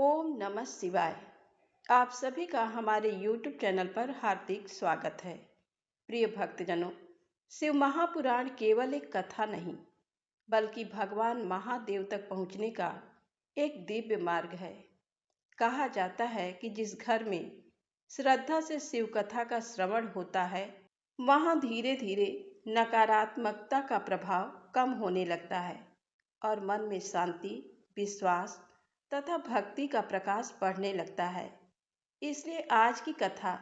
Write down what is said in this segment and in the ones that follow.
ओम नमः शिवाय। आप सभी का हमारे YouTube चैनल पर हार्दिक स्वागत है। प्रिय भक्तजनों, शिव महापुराण केवल एक कथा नहीं, बल्कि भगवान महादेव तक पहुंचने का एक दिव्य मार्ग है। कहा जाता है कि जिस घर में श्रद्धा से शिव कथा का श्रवण होता है, वहां धीरे धीरे नकारात्मकता का प्रभाव कम होने लगता है और मन में शांति, विश्वास तथा भक्ति का प्रकाश बढ़ने लगता है। इसलिए आज की कथा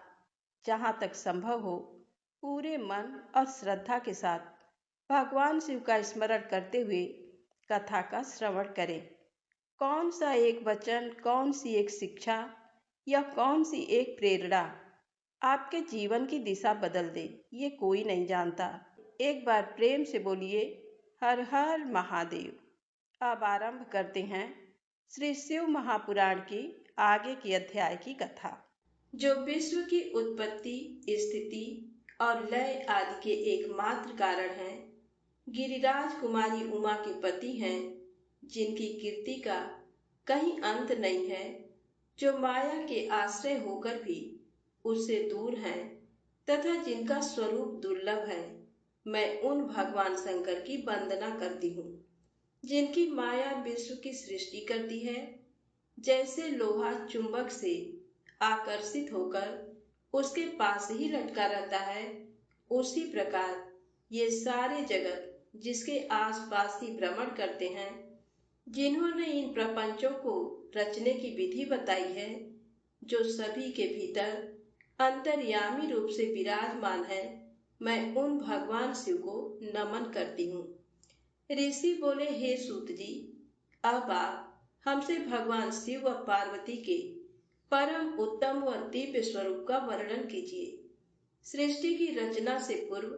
जहाँ तक संभव हो पूरे मन और श्रद्धा के साथ भगवान शिव का स्मरण करते हुए कथा का श्रवण करें। कौन सा एक वचन, कौन सी एक शिक्षा या कौन सी एक प्रेरणा आपके जीवन की दिशा बदल दे, ये कोई नहीं जानता। एक बार प्रेम से बोलिए, हर हर महादेव। अब आरंभ करते हैं श्री शिव महापुराण की आगे की अध्याय की कथा, जो विश्व की उत्पत्ति, स्थिति और लय आदि के एकमात्र कारण हैं। गिरिराज कुमारी उमा के पति हैं, जिनकी कीर्ति का कहीं अंत नहीं है, जो माया के आश्रय होकर भी उससे दूर हैं तथा जिनका स्वरूप दुर्लभ है। मैं उन भगवान शंकर की वंदना करती हूँ, जिनकी माया विश्व की सृष्टि करती है। जैसे लोहा चुंबक से आकर्षित होकर उसके पास ही लटका रहता है, उसी प्रकार ये सारे जगत जिसके आसपास ही भ्रमण करते हैं। जिन्होंने इन प्रपंचों को रचने की विधि बताई है, जो सभी के भीतर अंतर्यामी रूप से विराजमान है, मैं उन भगवान शिव को नमन करती हूँ। ऋषि बोले, हे सूत जी, अब आप हमसे भगवान शिव व पार्वती के परम उत्तम व दिव्य स्वरूप का वर्णन कीजिए। सृष्टि की रचना से पूर्व,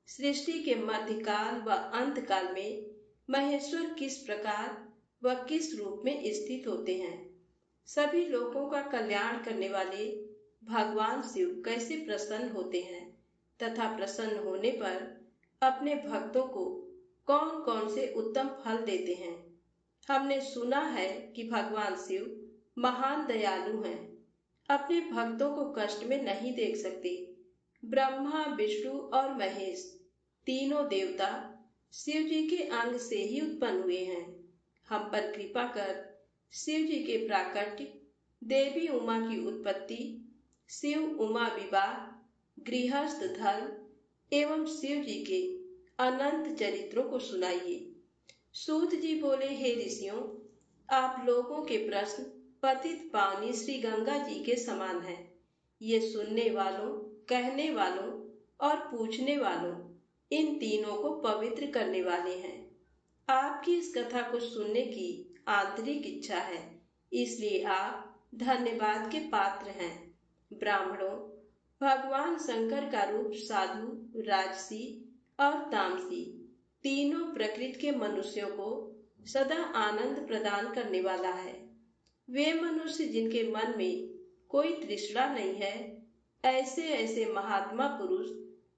सृष्टि के मध्यकाल व अंत काल में महेश्वर किस प्रकार व किस रूप में स्थित होते हैं। सभी लोगों का कल्याण करने वाले भगवान शिव कैसे प्रसन्न होते हैं तथा प्रसन्न होने पर अपने भक्तों को कौन कौन से उत्तम फल देते हैं। हमने सुना है कि भगवान शिव महान दयालु हैं, अपने भक्तों को कष्ट में नहीं देख सकते। ब्रह्मा, विष्णु और महेश तीनों देवता शिव जी के अंग से ही उत्पन्न हुए हैं। हम पर कृपा कर शिव जी के प्राकट्य, देवी उमा की उत्पत्ति, शिव उमा विवाह, गृहस्थ धर्म एवं शिव जी के अनंत चरित्रों को सुनाइए। सूत जी बोले, हे ऋषियों, आप लोगों के प्रश्न पतित पावनी श्री गंगा जी के समान हैं। ये सुनने वालों, कहने वालों और पूछने वालों, इन तीनों को पवित्र करने वाले हैं। आपकी इस कथा को सुनने की आंतरिक इच्छा है, इसलिए आप धन्यवाद के पात्र हैं। ब्राह्मणों, भगवान शंकर का रूप साधु, राजसी और तामसी तीनों प्रकृति के मनुष्यों को सदा आनंद प्रदान करने वाला है। वे मनुष्य जिनके मन में कोई तृष्णा नहीं है, ऐसे ऐसे महात्मा पुरुष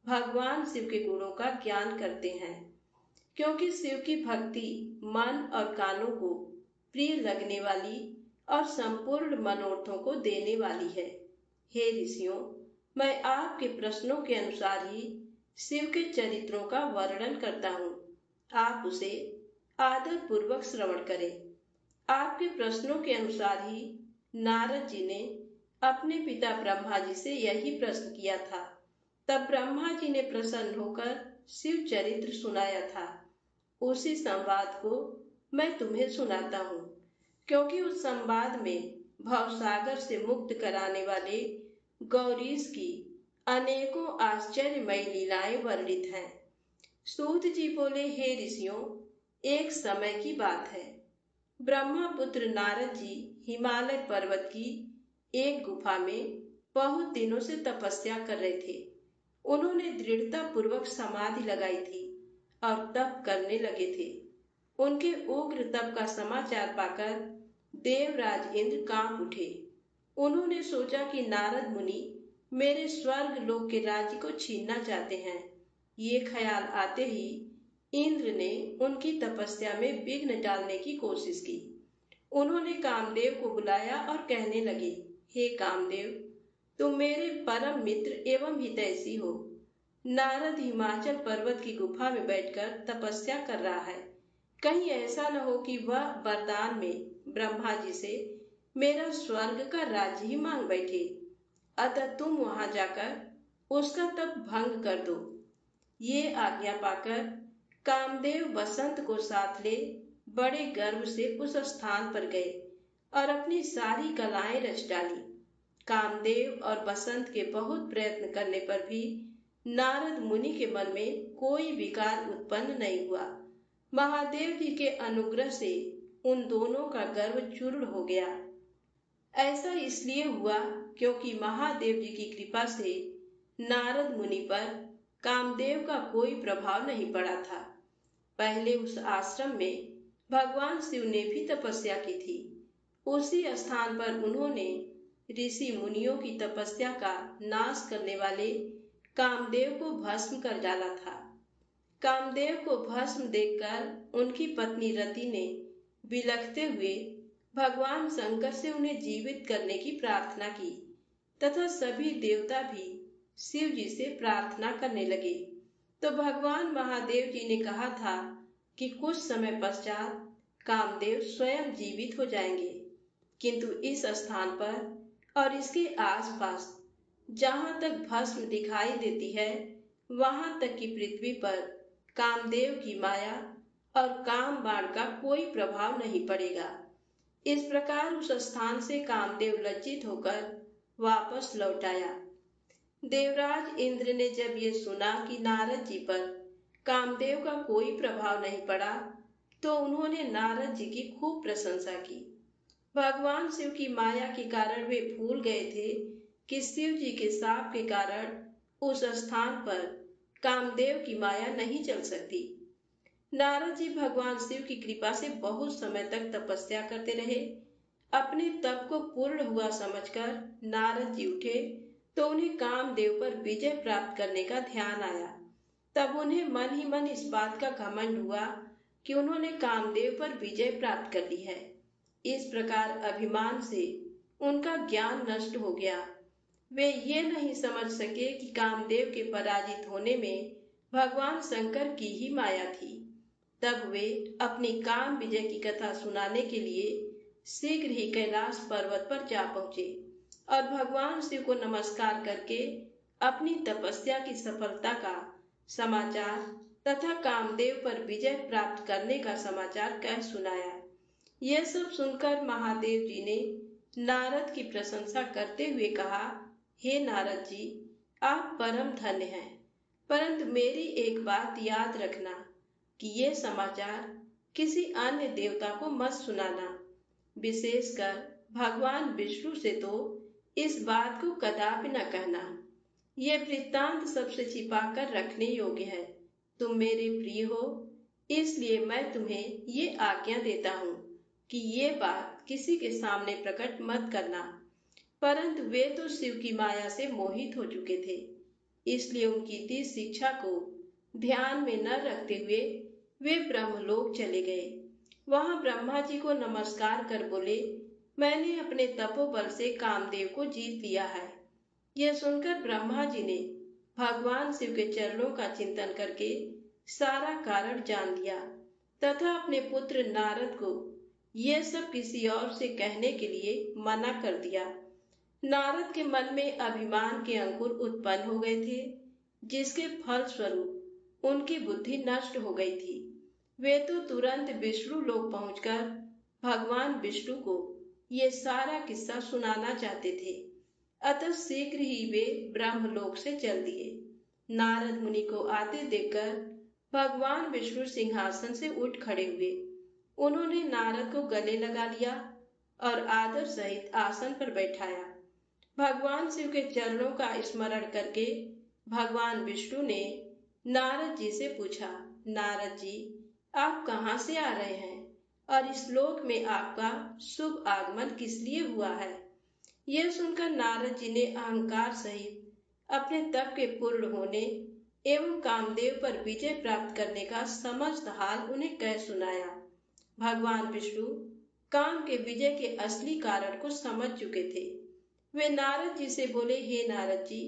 भगवान शिव के गुणों का ज्ञान करते हैं, क्योंकि शिव की भक्ति मन और कानों को प्रिय लगने वाली और संपूर्ण मनोरथों को देने वाली है। हे ऋषियों, मैं आपके प्रश्नों के अनुसार ही शिव के चरित्रों का वर्णन करता हूँ। आप उसे आदर पूर्वक श्रवण करें। आपके प्रश्नों के अनुसार ही नारद जी ने अपने पिता ब्रह्मा जी से यही प्रश्न किया था। तब ब्रह्मा जी ने प्रसन्न होकर शिव चरित्र सुनाया था। उसी संवाद को मैं तुम्हें सुनाता हूँ, क्योंकि उस संवाद में भवसागर से मुक्त कराने वाले गौरीश की अनेकों आश्चर्यमयी लीलाएं वर्णित हैं। सूत जी बोले, हे ऋषियों, एक समय की बात है। ब्रह्मपुत्र नारद जी हिमालय पर्वत की एक गुफा में बहुत दिनों से तपस्या कर रहे थे। उन्होंने दृढ़ता पूर्वक समाधि लगाई थी और तप करने लगे थे। उनके उग्र तप का समाचार पाकर देवराज इंद्र कांप उठे। उन्होंने सोचा कि नारद मुनि मेरे स्वर्ग लोक के राज्य को छीनना चाहते हैं। ये ख्याल आते ही इंद्र ने उनकी तपस्या में विघ्न डालने की कोशिश की। उन्होंने कामदेव को बुलाया और कहने लगे, हे कामदेव, तुम मेरे परम मित्र एवं हितैषी हो। नारद हिमाचल पर्वत की गुफा में बैठकर तपस्या कर रहा है। कहीं ऐसा न हो कि वह वरदान में ब्रह्मा जी से मेरा स्वर्ग का राज्य ही मांग बैठे। अतः तुम वहां जाकर उसका तप भंग कर दो। ये आज्ञा पाकर कामदेव बसंत को साथ ले बड़े गर्व से उस स्थान पर गए और अपनी सारी कलाएं रच डाली। कामदेव और बसंत के बहुत प्रयत्न करने पर भी नारद मुनि के मन में कोई विकार उत्पन्न नहीं हुआ। महादेव जी के अनुग्रह से उन दोनों का गर्व चूर्ण हो गया। ऐसा इसलिए हुआ क्योंकि महादेव जी की कृपा से नारद मुनि पर कामदेव का कोई प्रभाव नहीं पड़ा था। पहले उस आश्रम में भगवान शिव ने भी तपस्या की थी। उसी स्थान पर उन्होंने ऋषि मुनियों की तपस्या का नाश करने वाले कामदेव को भस्म कर डाला था। कामदेव को भस्म देखकर उनकी पत्नी रति ने बिलखते हुए भगवान शंकर से उन्हें जीवित करने की प्रार्थना की तथा सभी देवता भी शिव जी से प्रार्थना करने लगे। तो भगवान महादेव जी ने कहा था कि कुछ समय पश्चात कामदेव स्वयं जीवित हो जाएंगे, किंतु इस स्थान पर और इसके आसपास जहां तक भस्म दिखाई देती है वहां तक की पृथ्वी पर कामदेव की माया और काम बाण का कोई प्रभाव नहीं पड़ेगा। इस प्रकार उस स्थान से कामदेव लज्जित होकर वापस लौट आया। देवराज इंद्र ने जब ये सुना कि नारद जी पर कामदेव का कोई प्रभाव नहीं पड़ा, तो उन्होंने नारद जी की खूब प्रशंसा की। भगवान शिव की माया के कारण वे भूल गए थे कि शिव जी के शाप के कारण उस स्थान पर कामदेव की माया नहीं चल सकती। नारद जी भगवान शिव की कृपा से बहुत समय तक तपस्या करते रहे। अपने तप को पूर्ण हुआ समझकर नारद जी उठे तो उन्हें कामदेव पर विजय प्राप्त करने का ध्यान आया। तब उन्हें मन ही मन इस बात का घमंड हुआ कि उन्होंने कामदेव पर विजय प्राप्त कर ली है। इस प्रकार अभिमान से उनका ज्ञान नष्ट हो गया। वे ये नहीं समझ सके कि कामदेव के पराजित होने में भगवान शंकर की ही माया थी। तब वे अपनी काम विजय की कथा सुनाने के लिए शीघ्र ही कैलाश पर्वत पर जा पहुंचे और भगवान शिव को नमस्कार करके अपनी तपस्या की सफलता का समाचार तथा कामदेव पर विजय प्राप्त करने का समाचार कह सुनाया। यह सब सुनकर महादेव जी ने नारद की प्रशंसा करते हुए कहा, हे नारद जी, आप परम धन्य हैं, परंतु मेरी एक बात याद रखना कि ये समाचार किसी अन्य देवता को मत सुनाना। विशेषकर भगवान विष्णु से तो इस बात को कदापि न कहना। ये वृत्तांत सबसे छिपाकर रखने योग्य है। तुम मेरे प्रिय हो, इसलिए मैं तुम्हें ये आज्ञा देता हूँ कि ये बात किसी के सामने प्रकट मत करना। परंतु वे तो शिव की माया से मोहित हो चुके थे, इसलिए उनकी दी शिक्षा को ध्यान में न रखते हुए वे ब्रह्मलोक चले गए। वहां ब्रह्मा जी को नमस्कार कर बोले, मैंने अपने तपोबल से कामदेव को जीत लिया है। यह सुनकर ब्रह्मा जी ने भगवान शिव के चरणों का चिंतन करके सारा कारण जान लिया तथा अपने पुत्र नारद को यह सब किसी और से कहने के लिए मना कर दिया। नारद के मन में अभिमान के अंकुर उत्पन्न हो गए थे, जिसके फल स्वरूप उनकी बुद्धि नष्ट हो गई थी। वे तो तुरंत विष्णु लोक पहुंचकर भगवान विष्णु को ये सारा किस्सा सुनाना चाहते थे। अतः शीघ्र ही वे ब्रह्मलोक से चल दिए। नारद मुनि को आते देखकर भगवान विष्णु सिंहासन से उठ खड़े हुए। उन्होंने नारद को गले लगा लिया और आदर सहित आसन पर बैठाया। भगवान शिव के चरणों का स्मरण करके भगवान विष्णु ने नारद जी से पूछा, नारद जी, आप कहाँ से आ रहे हैं और इस लोक में आपका शुभ आगमन किस लिए हुआ है? यह सुनकर नारद जी ने अहंकार सहित अपने तप के पूर्ण होने एवं कामदेव पर विजय प्राप्त करने का समस्त हाल उन्हें कह सुनाया। भगवान विष्णु काम के विजय के असली कारण को समझ चुके थे। वे नारद जी से बोले, हे नारद जी,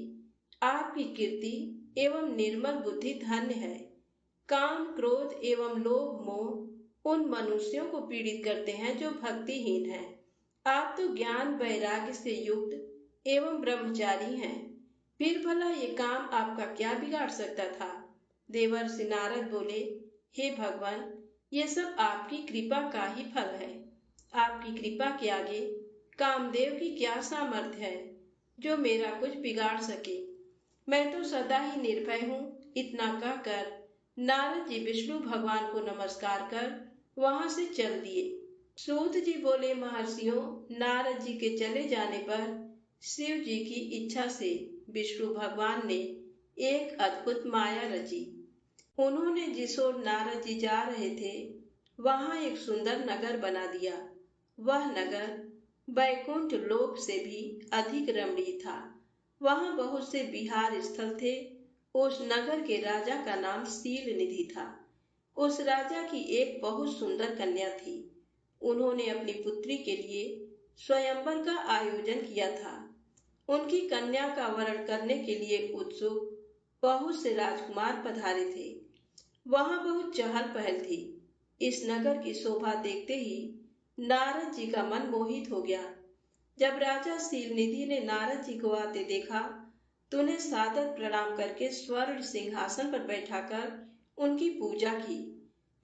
आपकी कीर्ति एवं निर्मल बुद्धि धन्य है। काम, क्रोध एवं लोभ मोह उन मनुष्यों को पीड़ित करते हैं जो भक्तिहीन हैं। आप तो ज्ञान वैराग्य से युक्त एवं ब्रह्मचारी हैं, फिर भला ये काम आपका क्या बिगाड़ सकता था। देवर्षि नारद बोले, हे भगवान, ये सब आपकी कृपा का ही फल है। आपकी कृपा के आगे कामदेव की क्या सामर्थ्य है जो मेरा कुछ बिगाड़ सके। मैं तो सदा ही निर्भय हूँ। इतना कहकर नारद जी विष्णु भगवान को नमस्कार कर वहां से चल दिए। सूत जी बोले, महर्षियों, नारद जी के चले जाने पर शिव जी की इच्छा से विष्णु भगवान ने एक अद्भुत माया रची। उन्होंने जिस ओर नारद जी जा रहे थे वहां एक सुंदर नगर बना दिया। वह नगर बैकुंठ लोक से भी अधिक रमणीय था। वहां बहुत से विहार स्थल थे। उस नगर के राजा का नाम शील निधि था। उस राजा की एक बहुत सुंदर कन्या थी। उन्होंने अपनी पुत्री के लिए स्वयंवर का आयोजन किया था। उनकी कन्या का वरण करने के लिए उत्सुक बहुत से राजकुमार पधारे थे। वहां बहुत चहल पहल थी। इस नगर की शोभा देखते ही नारद जी का मन मोहित हो गया। जब राजा शीलनिधि ने नारद जी को आते देखा तो उन्हें सादर प्रणाम करके स्वर्ण सिंहासन पर बैठाकर उनकी पूजा की।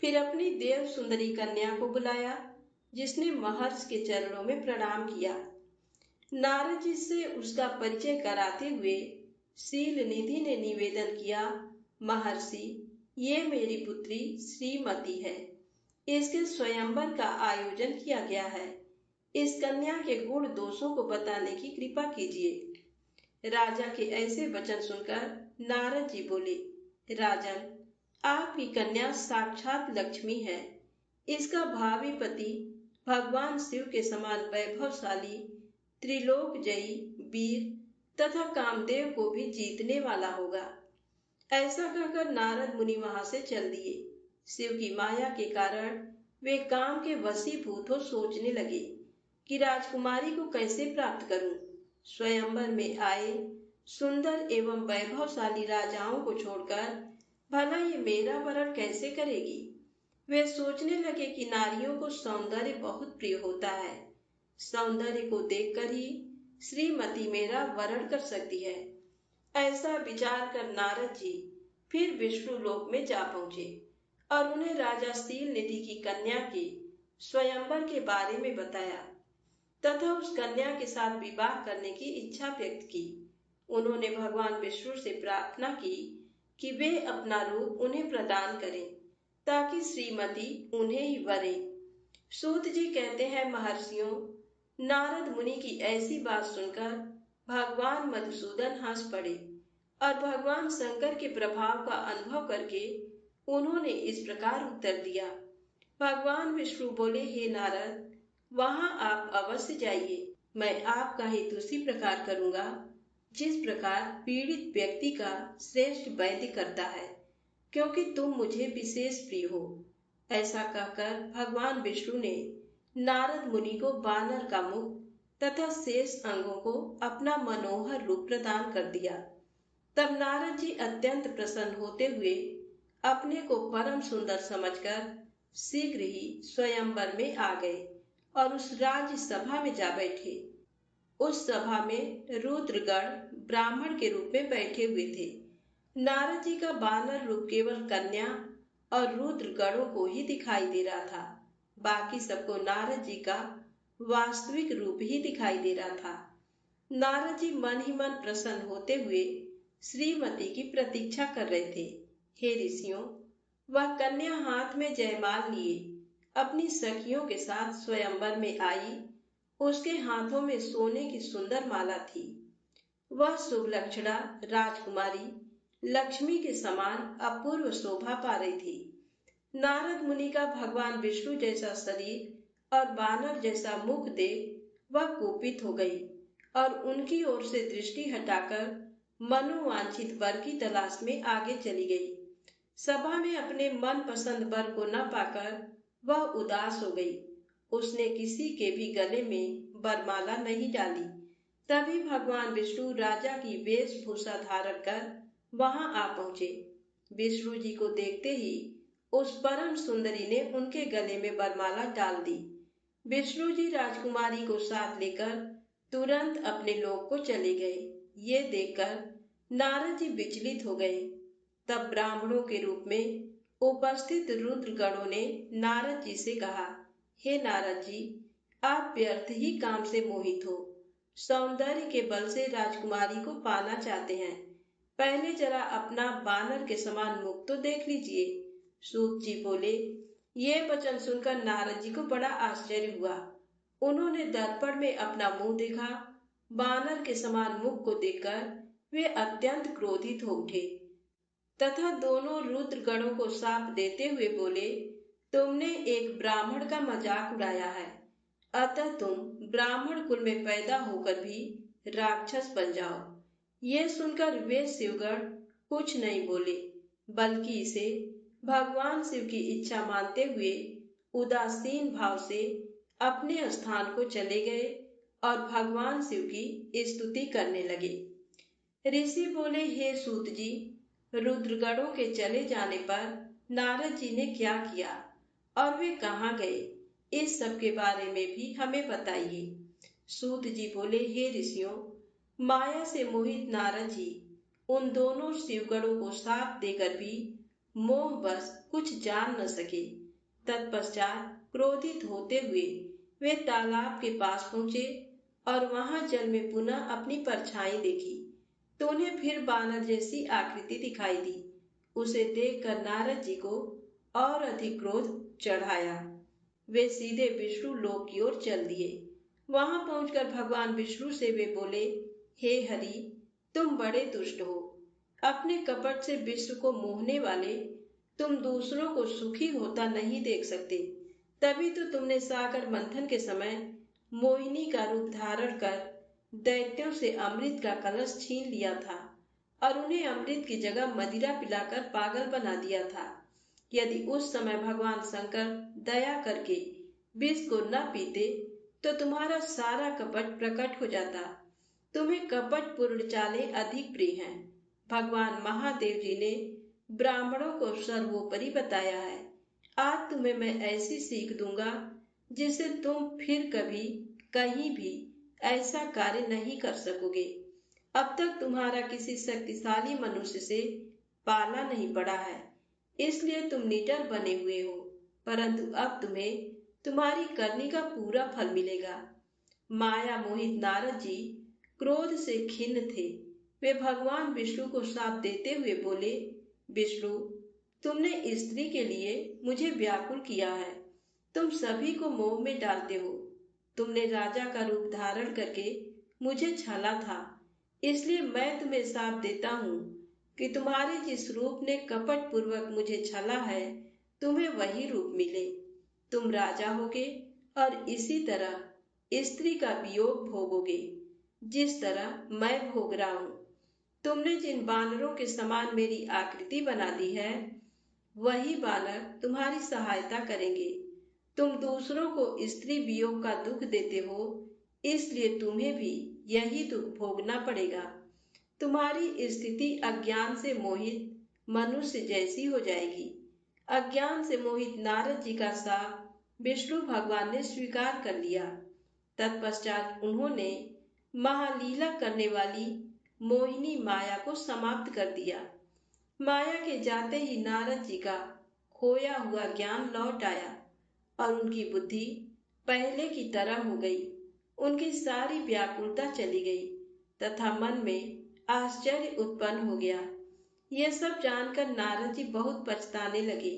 फिर अपनी देव सुंदरी कन्या को बुलाया, जिसने महर्षि के चरणों में प्रणाम किया। नारद जी से उसका परिचय कराते हुए शीलनिधि ने निवेदन किया, महर्षि, ये मेरी पुत्री श्रीमती है। इसके स्वयंवर का आयोजन किया गया है। इस कन्या के गुण दोषों को बताने की कृपा कीजिए। राजा के ऐसे वचन सुनकर नारद जी बोले, राजन, आपकी कन्या साक्षात लक्ष्मी है। इसका भावी पति भगवान शिव के समान वैभवशाली, त्रिलोकजयी, वीर तथा कामदेव को भी जीतने वाला होगा। ऐसा कहकर नारद मुनि वहां से चल दिए। शिव की माया के कारण वे काम के वशीभूत हो सोचने लगे कि राजकुमारी को कैसे प्राप्त करूं। स्वयंवर में आए सुंदर एवं वैभवशाली राजाओं को छोड़कर भला ये मेरा वरण कैसे करेगी। वे सोचने लगे कि नारियों को सौंदर्य बहुत प्रिय होता है। सौंदर्य को देखकर ही श्रीमती मेरा वरण कर सकती है। ऐसा विचार कर नारद जी फिर विष्णु लोक में जा पहुंचे और उन्हें राजा शीलनिधि की कन्या के स्वयंवर के बारे में बताया तथा उस कन्या के साथ विवाह करने की इच्छा व्यक्त की। उन्होंने भगवान विष्णु से प्रार्थना की कि वे अपना रूप उन्हें प्रदान करें ताकि श्रीमती उन्हें ही वरे। सूत जी कहते हैं, महर्षियों, नारद मुनि की ऐसी बात सुनकर भगवान मधुसूदन हंस पड़े और भगवान शंकर के प्रभाव का अनुभव करके उन्होंने इस प्रकार उत्तर दिया। भगवान विष्णु बोले, हे नारद, वहां आप अवश्य जाइए। मैं आपका हित उसी प्रकार करूंगा जिस प्रकार पीड़ित व्यक्ति का श्रेष्ठ वैद्य करता है, क्योंकि तुम मुझे विशेष प्रिय हो। ऐसा कहकर भगवान विष्णु ने नारद मुनि को बानर का मुख तथा शेष अंगों को अपना मनोहर रूप प्रदान कर दिया। तब नारद जी अत्यंत प्रसन्न होते हुए अपने को परम सुंदर समझकर शीघ्र ही स्वयंवर में आ गए और उस राज्य सभा में जा बैठे। उस सभा में रुद्रगण ब्राह्मण के रूप में बैठे हुए थे। नारद जी का बानर रूप केवल कन्या और रुद्रगणों को ही दिखाई दे रहा था। बाकी सबको नारद जी का वास्तविक रूप ही दिखाई दे रहा था। नारद जी मन ही मन प्रसन्न होते हुए श्रीमती की प्रतीक्षा कर रहे थे। हे ऋषियों, वह कन्या हाथ में जयमाल लिए अपनी सखियों के साथ स्वयंवर में आई। उसके हाथों में सोने की सुंदर माला थी। वह शुभ लक्षणा राजकुमारी लक्ष्मी के समान अपूर्व शोभा पा रही थी। नारद मुनि का भगवान विष्णु जैसा शरीर और बानर जैसा मुख देख वह कुपित हो गई और उनकी ओर से दृष्टि हटाकर मनोवांछित वर की तलाश में आगे चली गई। सभा में अपने मन पसंद वर को न पाकर वह उदास हो गई। उसने किसी के भी गले में वरमाला नहीं डाली। तभी भगवान विष्णु राजा की वेशभूषा धारण कर वहां आ पहुंचे। विष्णु जी को देखते ही उस परम सुंदरी ने उनके गले में वरमाला डाल दी। विष्णु जी राजकुमारी को साथ लेकर तुरंत अपने लोक को चले गए। ये देखकर नारद जी विचलित हो गए। तब ब्राह्मणों के रूप में उपस्थित रुद्रगणों ने नारद जी से कहा, हे नारद जी, आप व्यर्थ ही काम से मोहित हो, सौंदर्य के बल से राजकुमारी को पाना चाहते हैं। पहले जरा अपना बानर के समान मुख तो देख लीजिए। सूत जी बोले। ये वचन सुनकर नारद जी को बड़ा आश्चर्य हुआ। उन्होंने दर्पण में अपना मुंह देखा। बानर के समान मुख को देखकर वे अत्यंत क्रोधित हो उठे तथा दोनों रुद्र गणों को शाप देते हुए बोले, तुमने एक ब्राह्मण का मजाक उड़ाया है, अतः तुम ब्राह्मण कुल में पैदा होकर भी राक्षस बन जाओ। ये सुनकर वे शिवगण कुछ नहीं बोले, बल्कि इसे भगवान शिव की इच्छा मानते हुए उदासीन भाव से अपने स्थान को चले गए और भगवान शिव की स्तुति करने लगे। ऋषि बोले, हे सूत जी, रुद्रगणों के चले जाने पर नारद जी ने क्या किया और वे कहाँ गए, इस सब के बारे में भी हमें बताइए। सूत जी बोले, हे ऋषियों, माया से मोहित नारद जी उन दोनों शिवगणों को शाप देकर भी मोहवश कुछ जान न सके। तत्पश्चात क्रोधित होते हुए वे तालाब के पास पहुंचे और वहां जल में पुनः अपनी परछाई देखी तो उन्हें फिर बानर जैसी आकृति दिखाई दी। उसे देखकर नारद जी को और अधिक क्रोध चढ़ाया। वे सीधे विष्णु लोक की ओर चल दिए। वहां पहुंचकर भगवान विष्णु से वे बोले, हे हरि, तुम बड़े दुष्ट हो। अपने कपट से विश्व को मोहने वाले तुम दूसरों को सुखी होता नहीं देख सकते। तभी तो तुमने सागर मंथन के समय मोहिनी का रूप धारण कर दैत्यों से अमृत का कलश छीन लिया था और उन्हें अमृत की जगह मदिरा पिलाकर पागल बना दिया था। यदि उस समय भगवान शंकर दया करके विष को न पीते तो तुम्हारा सारा कपट प्रकट हो जाता। तुम्हें कपट पूर्ण चालें अधिक प्रिय हैं। भगवान महादेव जी ने ब्राह्मणों को सर्वोपरि बताया है। आज तुम्हें मैं ऐसी सीख दूंगा जिससे तुम फिर कभी कहीं भी ऐसा कार्य नहीं कर सकोगे। अब तक तुम्हारा किसी शक्तिशाली मनुष्य से पाला नहीं पड़ा है, इसलिए तुम निडर बने हुए हो, परंतु अब तुम्हें तुम्हारी करनी का पूरा फल मिलेगा। माया मोहित नारद जी क्रोध से खिन्न थे। वे भगवान विष्णु को शाप देते हुए बोले, विष्णु, तुमने स्त्री के लिए मुझे व्याकुल किया है। तुम सभी को मोह में डालते हो। तुमने राजा का रूप धारण करके मुझे छला था, इसलिए मैं तुम्हें शाप देता हूँ कि तुम्हारे जिस रूप ने कपट पूर्वक मुझे छला है, तुम्हें वही रूप मिले। तुम राजा होगे और इसी तरह स्त्री का वियोग भोगोगे, जिस तरह मैं भोग रहा हूँ। तुमने जिन बानरों के समान मेरी आकृति बना दी है, वही बानर तुम्हारी सहायता करेंगे। तुम दूसरों को स्त्री वियोग का दुख देते हो, इसलिए तुम्हें भी यही दुख भोगना पड़ेगा। तुम्हारी स्थिति अज्ञान से मोहित मनुष्य जैसी हो जाएगी। अज्ञान से मोहित नारद जी का शाप विष्णु भगवान ने स्वीकार कर लिया। तत्पश्चात उन्होंने महालीला करने वाली मोहिनी माया को समाप्त कर दिया। माया के जाते ही नारद जी का खोया हुआ ज्ञान लौट आया और उनकी बुद्धि पहले की तरह हो गई। उनकी सारी व्याकुलता चली गई तथा मन में आश्चर्य उत्पन्न हो गया। यह सब जानकर नारद जी बहुत पछताने लगे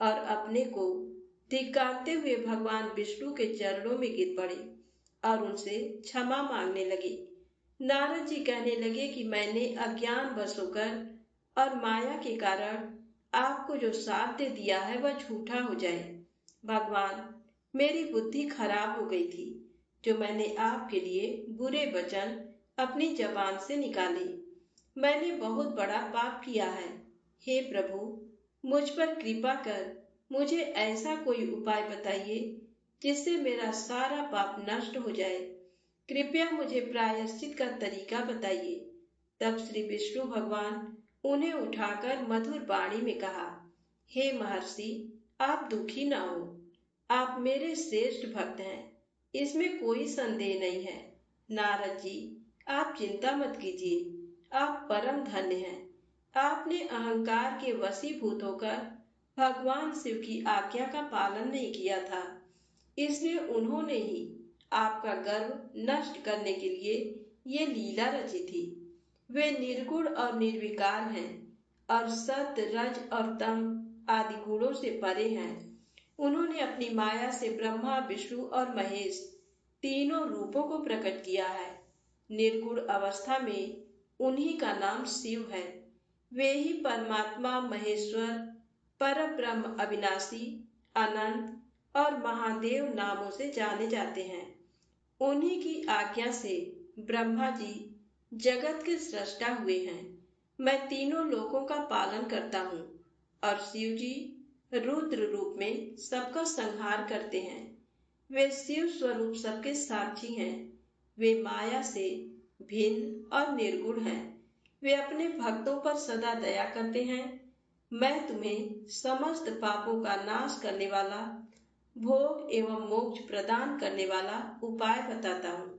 और अपने को धिक्कारते हुए भगवान विष्णु के चरणों में गिर पड़े और उनसे क्षमा मांगने लगे। नारद जी कहने लगे कि मैंने अज्ञान वश होकर और माया के कारण आपको जो शाप दे दिया है वह झूठा हो जाए। भगवान, मेरी बुद्धि खराब हो गई थी जो मैंने आपके लिए बुरे वचन अपनी जबान से निकाले। मैंने बहुत बड़ा पाप किया है। हे प्रभु, मुझ पर कृपा कर मुझे ऐसा कोई उपाय बताइए जिससे मेरा सारा पाप नष्ट हो जाए। कृपया मुझे प्रायश्चित का तरीका बताइए। तब श्री विष्णु भगवान उन्हें उठाकर मधुर वाणी में कहा, हे महर्षि, आप दुखी ना हो। आप मेरे श्रेष्ठ भक्त हैं, इसमें कोई संदेह नहीं है। नारद जी, आप चिंता मत कीजिए, आप परम धन्य हैं। आपने अहंकार के वशीभूत होकर भगवान शिव की आज्ञा का पालन नहीं किया था, इसलिए उन्होंने ही आपका गर्व नष्ट करने के लिए ये लीला रची थी। वे निर्गुण और निर्विकार हैं और सत्य, रज और तम आदि गुणों से परे हैं। उन्होंने अपनी माया से ब्रह्मा, विष्णु और महेश तीनों रूपों को प्रकट किया है। निर्गुण अवस्था में उन्हीं का नाम शिव है। वे ही परमात्मा, महेश्वर, परब्रह्म, अविनाशी, अनंत और महादेव नामों से जाने जाते हैं। उन्हीं की आज्ञा से ब्रह्मा जी जगत के सृष्टा हुए हैं। मैं तीनों लोकों का पालन करता हूँ और शिव जी रुद्र रूप में सबका संहार करते हैं। वे शिव स्वरूप सबके साक्षी हैं। वे माया से भिन्न और निर्गुण हैं। वे अपने भक्तों पर सदा दया करते हैं। मैं तुम्हें समस्त पापों का नाश करने वाला, भोग एवं मोक्ष प्रदान करने वाला उपाय बताता हूँ।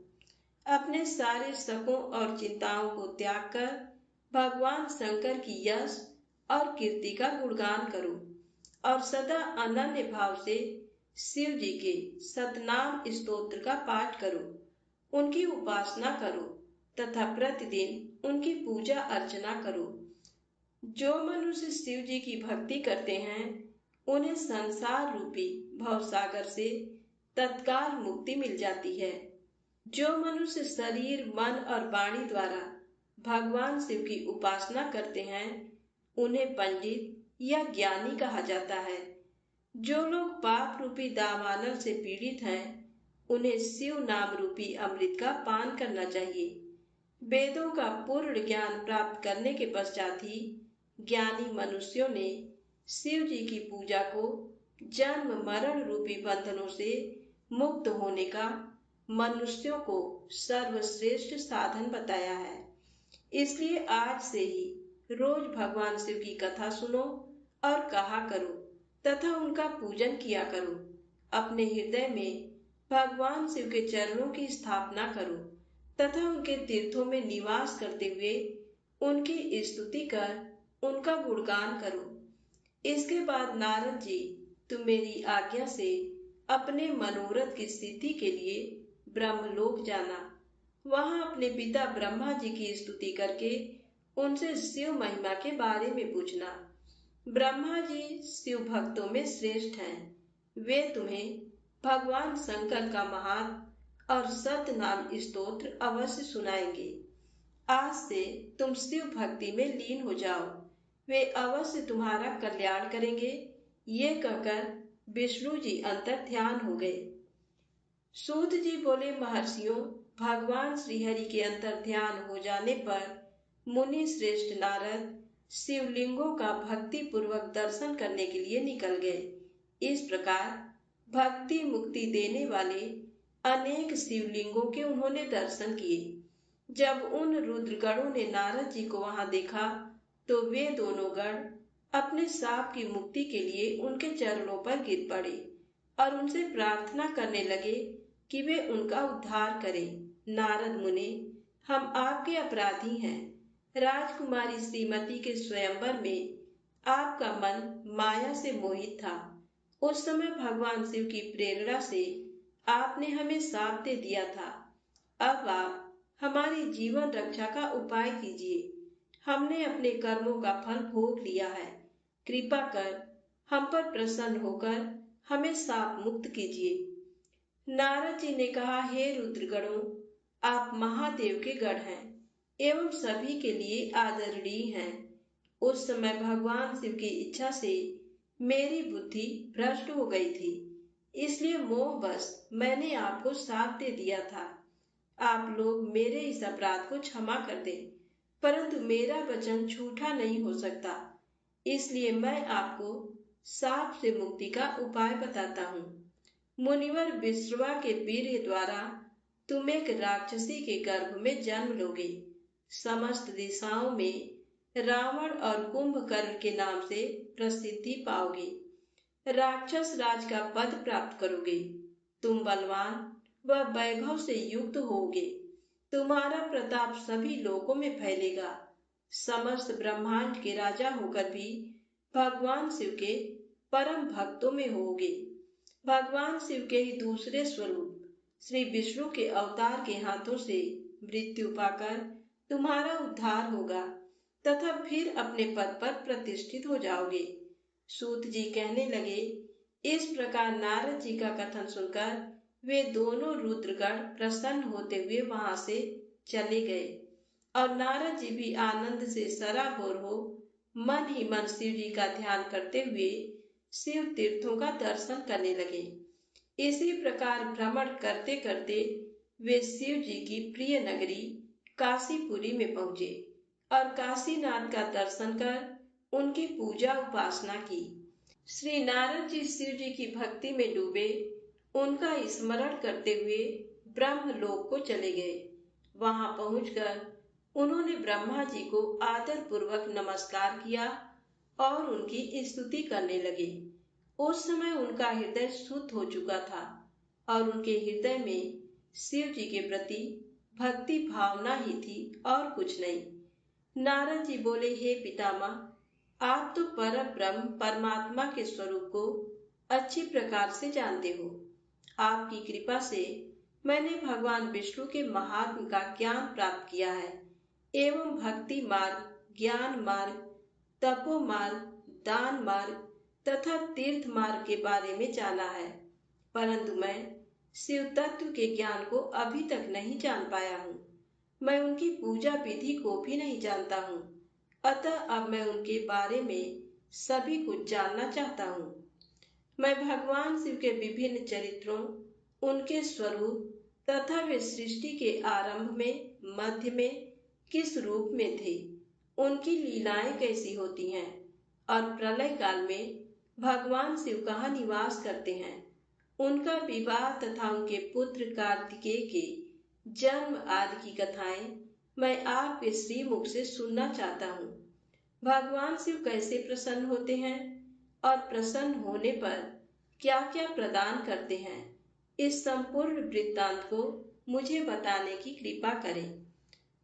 अपने सारे शकों और चिंताओं को त्याग कर भगवान शंकर की यश और कीर्ति का गुणगान करो और सदा अनन्य भाव से शिव जी के सतनाम स्तोत्र का पाठ करो, उनकी उपासना करो तथा प्रतिदिन उनकी पूजा अर्चना करो। जो मनुष्य शिव जी की भक्ति करते हैं, उन्हें संसार रूपी भवसागर से तत्काल मुक्ति मिल जाती है। जो मनुष्य शरीर, मन और वाणी द्वारा भगवान शिव की उपासना करते हैं, उन्हें पंडित या ज्ञानी कहा जाता है। जो लोग पाप रूपी दावानल से पीड़ित हैं, उन्हें शिव नाम रूपी अमृत का पान करना चाहिए। वेदों का पूर्ण ज्ञान प्राप्त करने के पश्चात ही ज्ञानी मनुष्यों ने शिव जी की पूजा को जन्म मरण रूपी बंधनों से मुक्त होने का मनुष्यों को सर्वश्रेष्ठ साधन बताया है। इसलिए आज से ही रोज भगवान शिव की कथा सुनो और कहा करो तथा उनका पूजन किया करो। अपने हृदय में भगवान शिव के चरणों की स्थापना करो तथा उनके तीर्थों में निवास करते हुए उनकी स्तुति कर उनका गुणगान करो। इसके बाद नारद जी, तुम मेरी आज्ञा से अपने मनोरथ की सिद्धि के लिए ब्रह्मलोक जाना। वहां अपने पिता ब्रह्मा जी की स्तुति करके उनसे शिव महिमा के बारे में पूछना। ब्रह्मा जी शिव भक्तों में श्रेष्ठ हैं। वे तुम्हें भगवान शंकर का महात्म और सत नाम स्तोत्र अवश्य सुनाएंगे। आज से तुम शिव भक्ति में लीन हो जाओ, वे अवश्य तुम्हारा कल्याण करेंगे। ये कहकर विष्णु जी अंतर ध्यान हो गए। सूत जी बोले, महर्षियों, भगवान श्रीहरि के अंतर ध्यान हो जाने पर मुनि श्रेष्ठ नारद शिवलिंगों का भक्ति पूर्वक दर्शन करने के लिए निकल गए। इस प्रकार भक्ति मुक्ति देने वाले अनेक शिवलिंगों के उन्होंने दर्शन किए। जब उन रुद्रगणों ने नारद जी को वहां देखा तो वे दोनों गण अपने साप की मुक्ति के लिए उनके चरणों पर गिर पड़े और उनसे प्रार्थना करने लगे कि वे उनका उद्धार करें। नारद मुनि, हम आपके अपराधी हैं। राजकुमारी श्रीमती के स्वयंवर में आपका मन माया से मोहित था। उस समय भगवान शिव की प्रेरणा से आपने हमें शाप दे दिया था। अब आप हमारी जीवन रक्षा का उपाय कीजिए। हमने अपने कर्मों का फल भोग लिया है। कृपा कर हम पर प्रसन्न होकर हमें शाप मुक्त कीजिए। नारद जी ने कहा, हे रुद्रगणों, आप महादेव के गण हैं एवं सभी के लिए आदरणीय हैं। उस समय भगवान शिव की इच्छा से मेरी बुद्धि भ्रष्ट हो गई थी, इसलिए मोहवश मैंने आपको शाप दे दिया था। आप लोग मेरे इस अपराध को क्षमा कर दें, परंतु मेरा वचन झूठा नहीं हो सकता, इसलिए मैं आपको शाप से मुक्ति का उपाय बताता हूँ। मुनिवर विश्रवा के वीर्य द्वारा तुम एक राक्षसी के गर्भ में जन्म लोगे। समस्त दिशाओं में रावण और कुंभकर्ण के नाम से प्रसिद्धि पाओगे। राक्षस राज का पद प्राप्त करोगे। तुम बलवान व वैभव से युक्त होगे। तुम्हारा प्रताप सभी लोकों में फैलेगा। समस्त ब्रह्मांड के राजा होकर भी भगवान शिव के परम भक्तों में होगे। भगवान शिव के ही दूसरे स्वरूप श्री विष्णु के अवतार के हाथों से मृत्यु पाकर तुम्हारा उद्धार होगा तथा फिर अपने पद पर प्रतिष्ठित हो जाओगे। सूत जी कहने लगे, इस प्रकार नारद जी का कथन सुनकर वे दोनों रुद्रगण प्रसन्न होते हुए वहां से चले गए और नारद जी भी आनंद से सराबोर हो मन ही मन शिव जी का ध्यान करते हुए शिव तीर्थों का दर्शन करने लगे। इसी प्रकार भ्रमण करते करते वे शिव जी की प्रिय नगरी काशीपुरी में पहुंचे और काशीनाथ का दर्शन कर उनकी पूजा उपासना की। श्री नारद जी शिव जी की भक्ति में डूबे उनका स्मरण करते हुए ब्रह्मलोक को चले गए। वहां पहुंचकर उन्होंने ब्रह्मा जी को आदर पूर्वक नमस्कार किया और उनकी स्तुति करने लगे। उस समय उनका हृदय शुद्ध हो चुका था और उनके हृदय में शिव जी के प्रति भक्ति भावना ही थी और कुछ नहीं। नारद जी बोले, हे पितामह, आप तो पर ब्रह्म परमात्मा के स्वरूप को अच्छी प्रकार से जानते हो। आपकी कृपा से मैंने भगवान विष्णु के महात्म का ज्ञान प्राप्त किया है एवं भक्ति मार्ग, ज्ञान मार्ग, तपो मार्ग, दान मार्ग तथा तीर्थ मार्ग के बारे में जाना है, परंतु मैं शिव तत्व के ज्ञान को अभी तक नहीं जान पाया हूँ। मैं उनकी पूजा विधि को भी नहीं जानता हूँ, अतः अब मैं उनके बारे में सभी कुछ जानना चाहता हूँ। मैं भगवान शिव के विभिन्न चरित्रों, उनके स्वरूप तथा वे सृष्टि के आरंभ में, मध्य में किस रूप में थे, उनकी लीलाएं कैसी होती हैं और प्रलय काल में भगवान शिव कहाँ निवास करते हैं, उनका विवाह तथा उनके पुत्र कार्तिकेय के जन्म आदि की कथाएं मैं आपके श्रीमुख से सुनना चाहता हूँ। भगवान शिव कैसे प्रसन्न होते हैं और प्रसन्न होने पर क्या क्या प्रदान करते हैं, इस संपूर्ण वृत्तांत को मुझे बताने की कृपा करें।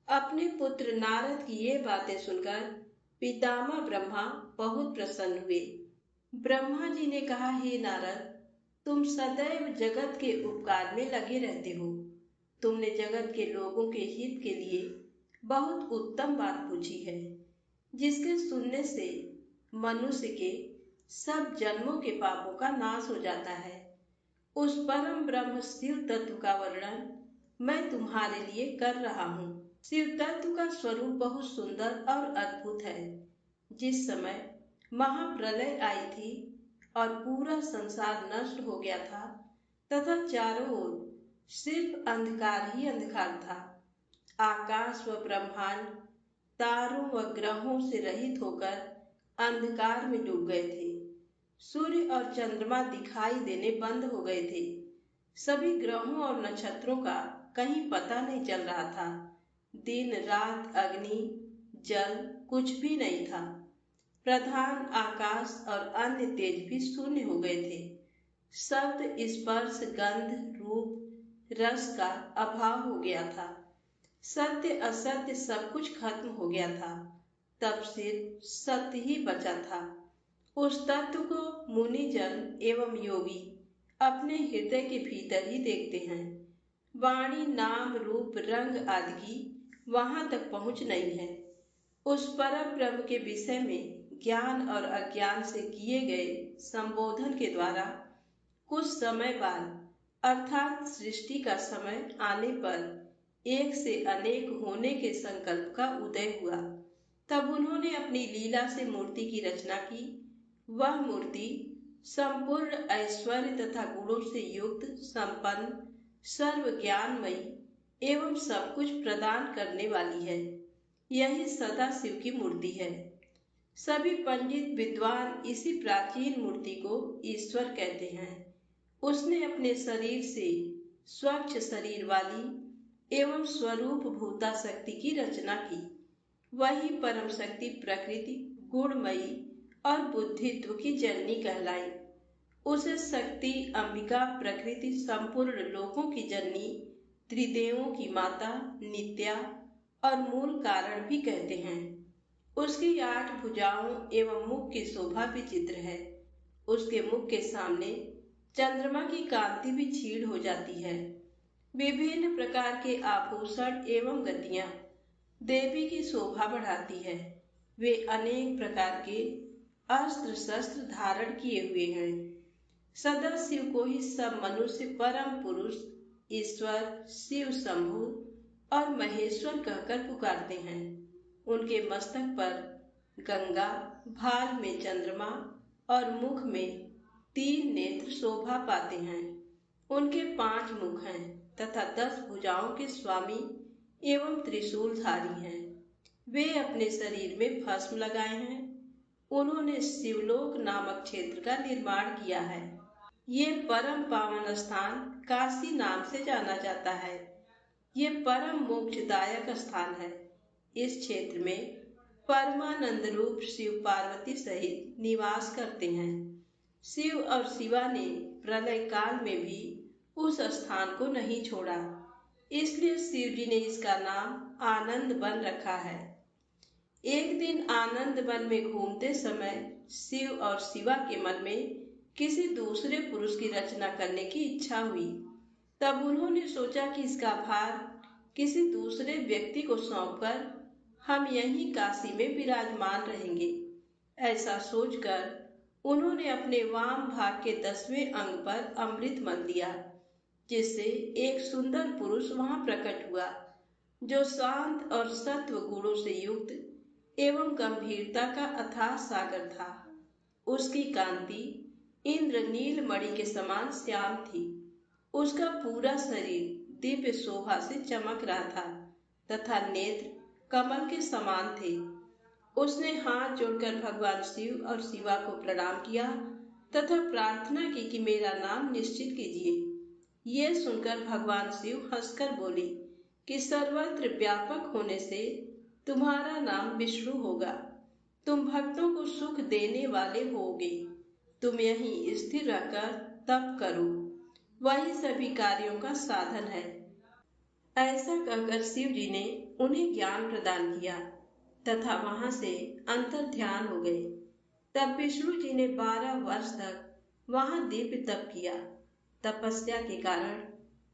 अपने पुत्र नारद की ये बातें सुनकर पितामह ब्रह्मा बहुत प्रसन्न हुए। ब्रह्मा जी ने कहा, हे नारद, तुम सदैव जगत के उपकार में लगे रहते हो। तुमने जगत के लोगों के हित के लिए बहुत उत्तम बात पूछी है, जिसके सुनने से मनुष्य के सब जन्मों के पापों का नाश हो जाता है। उस परम ब्रह्म शिव तत्व का वर्णन मैं तुम्हारे लिए कर रहा हूँ। शिव तत्व का स्वरूप बहुत सुंदर और अद्भुत है। जिस समय महाप्रलय आई थी और पूरा संसार नष्ट हो गया था तथा चारों ओर सिर्फ अंधकार ही अंधकार था, आकाश व ब्रह्मांड तारों व ग्रहों से रहित होकर अंधकार में डूब गए थे। सूर्य और चंद्रमा दिखाई देने बंद हो गए थे। सभी ग्रहों और नक्षत्रों का कहीं पता नहीं चल रहा था। दिन रात, अग्नि जल कुछ भी नहीं था। प्रधान आकाश और अन्य तेज भी शून्य हो गए थे। शब्द, स्पर्श, गंध, रूप, रस का अभाव हो गया था। सत्य असत्य सब कुछ खत्म हो गया था। तब सिर्फ सत्य ही बचा था। उस तत्व को मुनिजन एवं योगी अपने हृदय के भीतर ही देखते हैं। वाणी, नाम, रूप, रंग आदि की वहां तक पहुंच नहीं है। उस परम ब्रह्म के विषय में ज्ञान और अज्ञान से किए गए संबोधन के द्वारा कुछ समय बाद अर्थात सृष्टि का समय आने पर एक से अनेक होने के संकल्प का उदय हुआ। तब उन्होंने अपनी लीला से मूर्ति की रचना की। वह मूर्ति संपूर्ण ऐश्वर्य तथा गुणों से युक्त, संपन्न, सर्व ज्ञानमयी एवं सब कुछ प्रदान करने वाली है। यही सदा शिव की मूर्ति है। सभी पंडित विद्वान इसी प्राचीन मूर्ति को ईश्वर कहते हैं। उसने अपने शरीर से स्वच्छ शरीर वाली एवं स्वरूप भूता शक्ति की रचना की। वही परम शक्ति प्रकृति गुणमयी और बुद्धित्व की जननी कहलाई। उसे शक्ति अंबिका प्रकृति संपूर्ण लोकों की जननी, त्रिदेवों की माता, नित्या और मूल कारण भी कहते हैं। उसकी 8 भुजाओं एवं मुख की शोभा विचित्र है। उसके मुख के सामने चंद्रमा की कांति भी क्षीण हो जाती है। विभिन्न प्रकार के आभूषण एवं गतियां देवी की शोभा बढ़ाती है। वे अनेक प्रकार के अस्त्र शस्त्र धारण किए हुए हैं। सदा शिव को ही सब मनुष्य परम पुरुष, ईश्वर, शिव शंभु और महेश्वर कहकर पुकारते हैं। उनके मस्तक पर गंगा, भाल में चंद्रमा और मुख में 3 नेत्र शोभा पाते हैं। उनके 5 मुख हैं तथा 10 भुजाओं के स्वामी एवं त्रिशूलधारी हैं। वे अपने शरीर में भस्म लगाए हैं। उन्होंने शिवलोक नामक क्षेत्र का निर्माण किया है। ये परम पावन स्थान काशी नाम से जाना जाता है। ये परम मोक्षदायक स्थान है। इस क्षेत्र में परमानंद रूप शिव पार्वती सहित निवास करते हैं। शिव और शिवा ने प्रलय काल में भी उस स्थान को नहीं छोड़ा, इसलिए शिव जी ने इसका नाम आनंद वन रखा है। एक दिन आनंद वन में घूमते समय शिव और शिवा के मन में किसी दूसरे पुरुष की रचना करने की इच्छा हुई। तब उन्होंने सोचा कि इसका भार किसी दूसरे व्यक्ति को सौंपकर हम यहीं काशी में विराजमान रहेंगे। ऐसा सोचकर उन्होंने अपने वाम भाग के 10वें अंग पर अमृत मल दिया, जिससे एक सुंदर पुरुष वहां प्रकट हुआ, जो शांत और सत्व गुणों से युक्त एवं गंभीरता का अथाह सागर था। उसकी कांति इंद्रनील मणि के समान श्याम थी। उसका पूरा शरीर दिव्य शोभा से चमक रहा था तथा नेत्र कमल के समान थे। उसने हाथ जोड़कर भगवान शिव और शिवा को प्रणाम किया तथा प्रार्थना की कि मेरा नाम निश्चित कीजिए। ये सुनकर भगवान शिव हंसकर बोले कि सर्वत्र व्यापक होने से तुम्हारा नाम विष्णु होगा। तुम भक्तों को सुख देने वाले होगे। तुम यहीं स्थिर रहकर तप करो, वही सभी कार्यों का साधन है। ऐसा कहकर शिव जी ने उन्हें ज्ञान प्रदान किया तथा वहां से अंतर ध्यान हो गए। तब विष्णु जी ने 12 वर्ष तक वहां दिव्य तप किया। तपस्या के कारण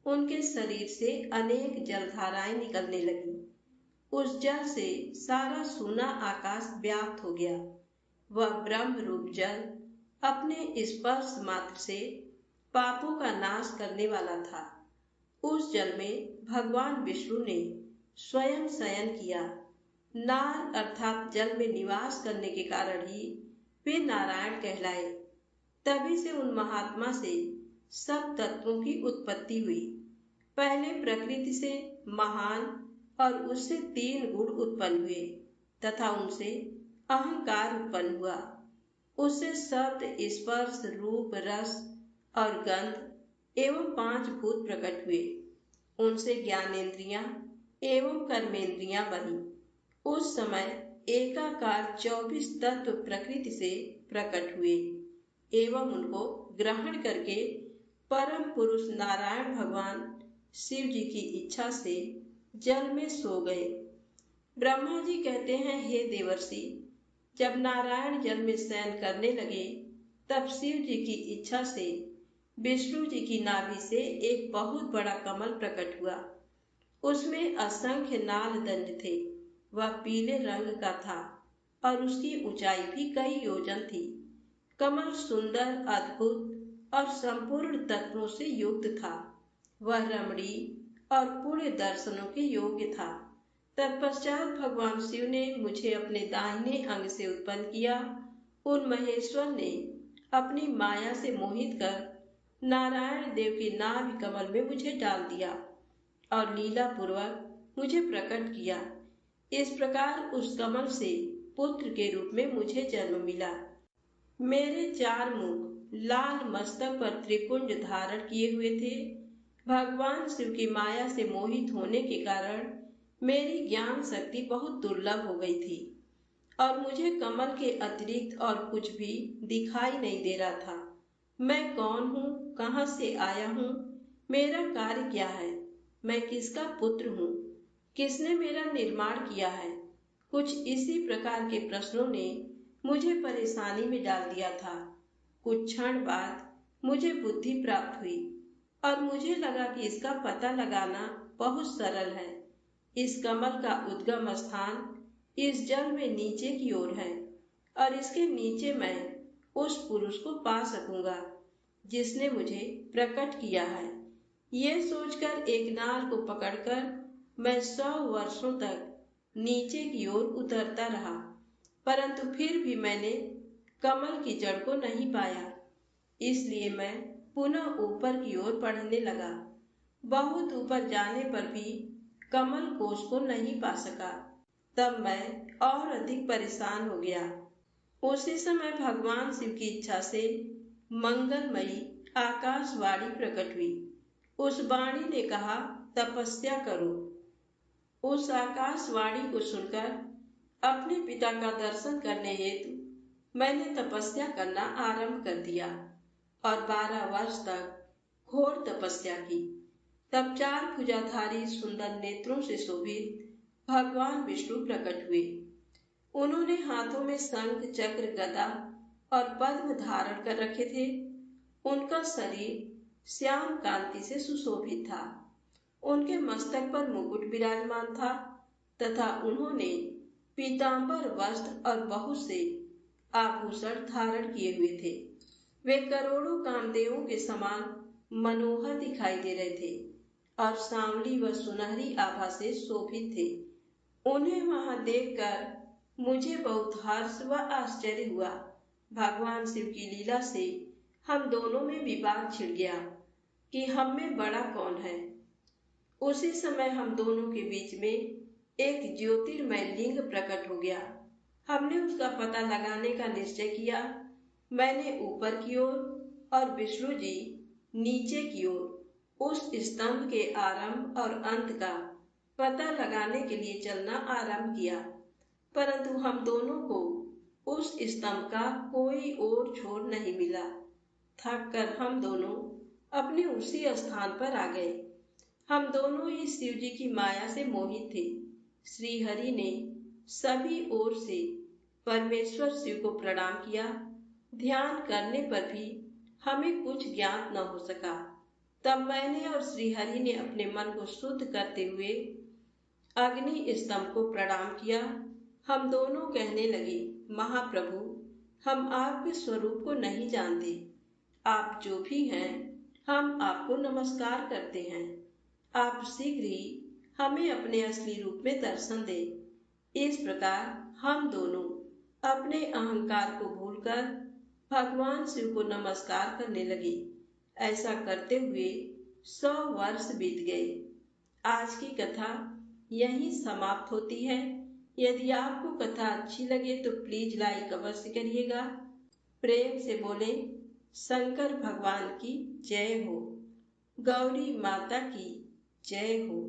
उनके शरीर से अनेक जलधाराएं निकलने लगी। उस जल से सारा सूना आकाश व्याप्त हो गया। वह ब्रह्म रूप जल अपने स्पर्श मात्र से पापों का नाश करने वाला था। उस जल में भगवान विष्णु ने स्वयं शयन किया। नार अर्थात जल में निवास करने के कारण ही वे नारायण कहलाए। तभी से उन महात्मा से सब तत्वों की उत्पत्ति हुई। पहले प्रकृति से महान और उससे 3 गुण उत्पन्न हुए तथा उनसे अहंकार उत्पन्न हुआ। उससे शब्द, स्पर्श, रूप, रस और गंध एवं 5 भूत प्रकट हुए। उनसे ज्ञानेंद्रियां एवं कर्मेंद्रियां बनी। उस समय एकाकार 24 तत्व प्रकृति से प्रकट हुए एवं उनको ग्रहण करके परम पुरुष नारायण भगवान शिव जी की इच्छा से जल में सो गए। ब्रह्मा जी कहते हैं, हे देवर्षि, जब नारायण जल में शयन करने लगे तब शिव जी की इच्छा से विष्णु जी की नाभि से एक बहुत बड़ा कमल प्रकट हुआ। उसमें असंख्य नाल दंड थे। वह पीले रंग का था और उसकी ऊंचाई भी कई योजन थी। कमल सुंदर, अद्भुत और संपूर्ण तत्वों से युक्त था। वह रमणीय और पुण्य दर्शनों के योग्य था। तत्पश्चात भगवान शिव ने मुझे अपने दाहिने अंग से उत्पन्न किया। उन महेश्वर ने अपनी माया से मोहित कर नारायण देव के नाभि कमल में मुझे डाल दिया और लीला पूर्वक मुझे प्रकट किया। इस प्रकार उस कमल से पुत्र के रूप में मुझे जन्म मिला। मेरे 4 मुख लाल मस्तक पर त्रिपुंज धारण किए हुए थे। भगवान शिव की माया से मोहित होने के कारण मेरी ज्ञान शक्ति बहुत दुर्लभ हो गई थी और मुझे कमल के अतिरिक्त और कुछ भी दिखाई नहीं दे रहा था। मैं कौन हूँ, कहाँ से आया हूँ, मेरा कार्य क्या है, मैं किसका पुत्र हूँ, किसने मेरा निर्माण किया है। कुछ इसी प्रकार के प्रश्नों ने मुझे परेशानी में डाल दिया था। कुछ क्षण बाद मुझे बुद्धि प्राप्त हुई और मुझे लगा कि इसका पता लगाना बहुत सरल है। इस कमल का उद्गम स्थान इस जल में नीचे की ओर है और इसके नीचे मैं उस पुरुष को पा सकूंगा जिसने मुझे प्रकट किया है। ये सोचकर एक नाल को पकड़कर मैं 100 वर्षों तक नीचे की ओर उतरता रहा, परंतु फिर भी मैंने कमल की जड़ को नहीं पाया। इसलिए मैं पुनः ऊपर की ओर बढ़ने लगा। बहुत ऊपर जाने पर भी कमल कोश को नहीं पा सका। तब मैं और अधिक परेशान हो गया। उसी समय भगवान शिव की इच्छा से मंगलमयी आकाशवाणी प्रकट हुई। उस वाणी ने कहा, तपस्या करो। उस आकाशवाणी को सुनकर अपने पिता का दर्शन करने हेतु मैंने तपस्या करना आरंभ कर दिया और 12 वर्ष तक घोर तपस्या की। तब 4 भुजाधारी सुंदर नेत्रों से शोभित भगवान विष्णु प्रकट हुए। उन्होंने हाथों में शंख, चक्र, गदा और पद्म धारण कर रखे थे। उनका शरीर श्याम कांति से सुशोभित था। उनके मस्तक पर मुकुट विराजमान था तथा उन्होंने पीतांबर वस्त्र और बहुत से आभूषण धारण किए हुए थे। वे करोड़ों कामदेवों के समान मनोहर दिखाई दे रहे थे और सांवली व सुनहरी आभा से शोभित थे। उन्हें वहां देखकर मुझे बहुत हर्ष व आश्चर्य हुआ। भगवान शिव की लीला से हम दोनों में विवाद छिड़ गया कि हम में बड़ा कौन है। उसी समय हम दोनों के बीच में एक ज्योतिर्मय लिंग प्रकट हो गया। हमने उसका पता लगाने का निश्चय किया। मैंने ऊपर की ओर और विष्णु जी नीचे की ओर उस स्तंभ के आरंभ और अंत का पता लगाने के लिए चलना आरंभ किया, परंतु हम दोनों को उस स्तंभ का कोई और छोर नहीं मिला। थक कर हम दोनों अपने उसी स्थान पर आ गए। हम दोनों ही शिव जी की माया से मोहित थे। श्री हरि ने सभी ओर से परमेश्वर शिव को प्रणाम किया। ध्यान करने पर भी हमें कुछ ज्ञात न हो सका। तब मैंने और श्री हरि ने अपने मन को शुद्ध करते हुए अग्नि स्तंभ को प्रणाम किया। हम दोनों कहने लगे, महाप्रभु, हम आपके स्वरूप को नहीं जानते। आप जो भी हैं, हम आपको नमस्कार करते हैं। आप शीघ्र ही हमें अपने असली रूप में दर्शन दें। इस प्रकार हम दोनों अपने अहंकार को भूलकर भगवान शिव को नमस्कार करने लगे। ऐसा करते हुए 100 वर्ष बीत गए। आज की कथा यहीं समाप्त होती है। यदि आपको कथा अच्छी लगे तो प्लीज लाइक अवश्य करिएगा। प्रेम से बोले, शंकर भगवान की जय हो, गौरी माता की जय हो।